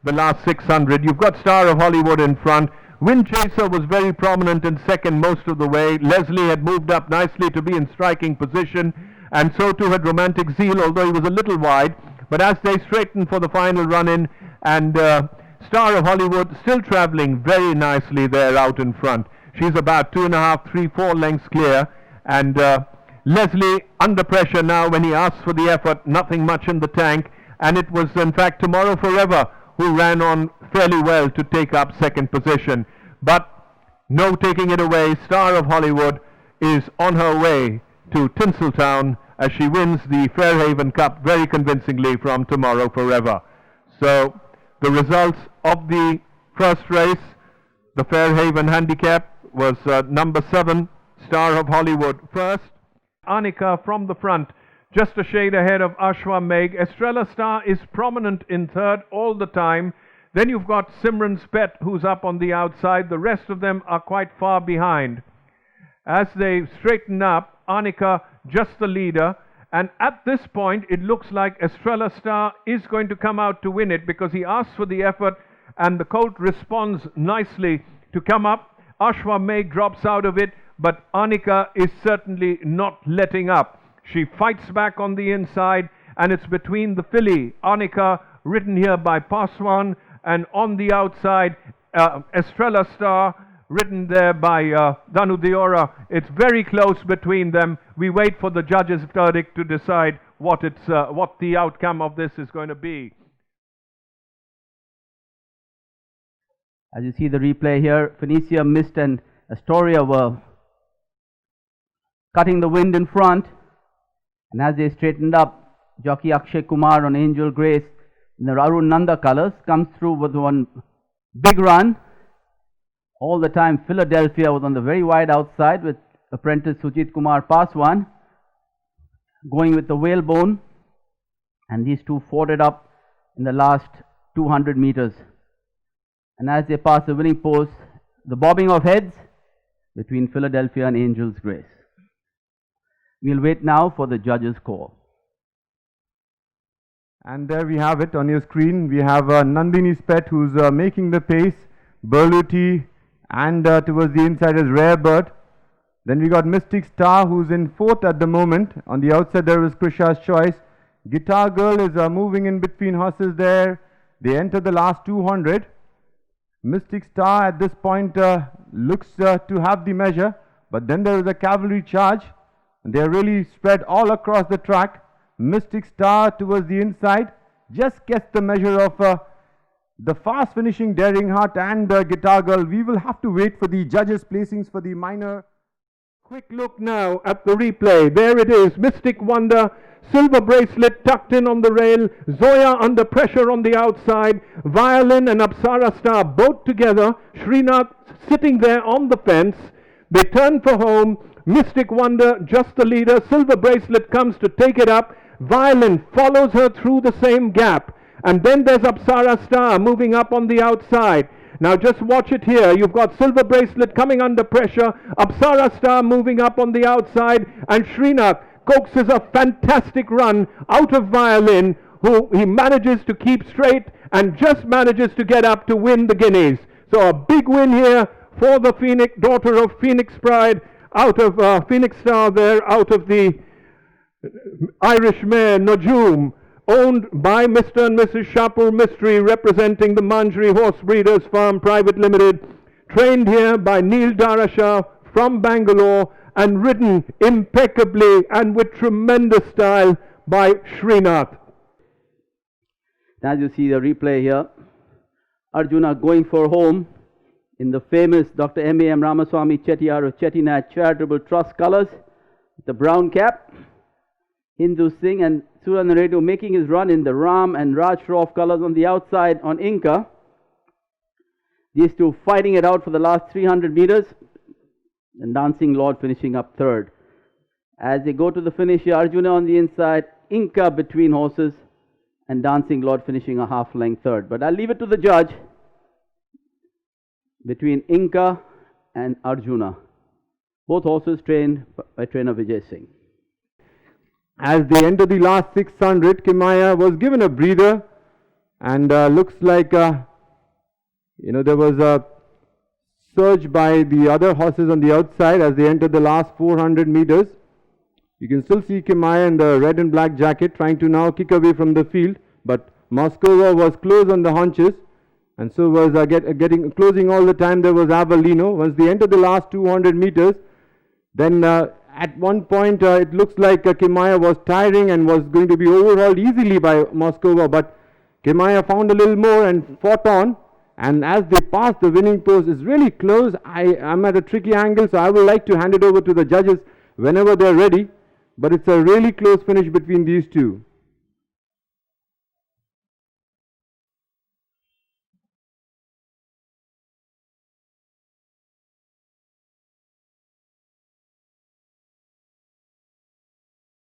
the last 600. You've got Star of Hollywood in front. Wind Chaser was very prominent in second most of the way. Leslie had moved up nicely to be in striking position, and so too had Romantic Zeal, although he was a little wide. But as they straightened for the final run-in, and Star of Hollywood still travelling very nicely there out in front. She's about 2.5, 3, 4 lengths clear, and Leslie under pressure now when he asks for the effort, nothing much in the tank, and it was in fact Tomorrow Forever who ran on fairly well to take up second position. But no taking it away, Star of Hollywood is on her way to Tinseltown as she wins the Fairhaven Cup very convincingly from Tomorrow Forever. So the results of the first race, the Fairhaven handicap, was number 7, Star of Hollywood first. AHNIKA from the front, just a shade ahead of Ashwamegh. Estrella Star is prominent in third all the time. Then you've got Simran's Pet, who's up on the outside. The rest of them are quite far behind. As they straighten up, AHNIKA just the leader. And at this point, it looks like Estrella Star is going to come out to win it, because he asks for the effort and the colt responds nicely to come up. Ashwamegh drops out of it, but AHNIKA is certainly not letting up. She fights back on the inside, and it's between the filly, AHNIKA, ridden here by Paswan, and on the outside, Estrella Star, ridden there by Danu Diora. It's very close between them. We wait for the judge's verdict to decide what the outcome of this is going to be. As you see the replay here, Phoenicia Mist and Astoria were cutting the wind in front, and as they straightened up, jockey Akshay Kumar on Angel Grace in the Arun Nanda colors comes through with one big run. All the time Philadelphia was on the very wide outside with apprentice Sujit Kumar Paswan going with the whalebone, and these two fought it up in the last 200 meters. And as they pass the winning post, the bobbing of heads between Philadelphia and Angel's Grace. We'll wait now for the judge's call. And there we have it on your screen. We have Nandini's Pet, who's making the pace, Berluti, and towards the inside is Rare Bird. Then we got Mystic Star, who's in 4th at the moment. On the outside there is Krisha's Choice. Guitar Girl is moving in between horses there. They enter the last 200. Mystic Star at this point looks to have the measure, but then there is a cavalry charge, and they are really spread all across the track. Mystic Star towards the inside just gets the measure of the fast finishing Daring Heart and Guitar Girl. We will have to wait for the judges' placings for the minor. Quick look now at the replay. There it is, Mystic Wonder, Silver Bracelet tucked in on the rail, Zoya under pressure on the outside, Violin and Apsara Star both together, Srinath sitting there on the fence. They turn for home, Mystic Wonder just the leader, Silver Bracelet comes to take it up, Violin follows her through the same gap, and then there's Apsara Star moving up on the outside. Now just watch it here. You've got Silver Bracelet coming under pressure, Apsara Star moving up on the outside, and Srinath coaxes a fantastic run out of Violin, who he manages to keep straight and just manages to get up to win the guineas. So a big win here for the Phoenix, daughter of Phoenix Pride, out of Phoenix Star there, out of the Irish mare Najum, owned by Mr. and Mrs. Shapur Mystery, representing the Manjri Horse Breeders Farm Private Limited, trained here by Neil Darasha from Bangalore, and ridden impeccably and with tremendous style by Srinath. As you see the replay here, Arjuna going for home in the famous Dr. M.A.M. Ramaswamy Chettiar of Chettinad Charitable Trust colors, the brown cap, Hindu Singh and Suranaredu making his run in the Ram and Raj Shroff colors on the outside on Inca. These two fighting it out for the last 300 meters. And Dancing Lord finishing up third. As they go to the finish here, Arjuna on the inside, Inca between horses, and Dancing Lord finishing a half length third. But I'll leave it to the judge between Inca and Arjuna. Both horses trained by trainer Vijay Singh. As they enter the last 600, Kimaya was given a breather, And looks like, there was a surge by the other horses on the outside as they entered the last 400 meters. You can still see Kimaya in the red and black jacket trying to now kick away from the field, but Moskova was close on the haunches, and so was closing all the time. There was Avellino. Once they entered the last 200 meters, then at one point it looks like Kimaya was tiring and was going to be overhauled easily by Moskova, but Kimaya found a little more and fought on. And as they passed the winning post, it's really close. I'm at a tricky angle, so I would like to hand it over to the judges whenever they're ready. But it's a really close finish between these two.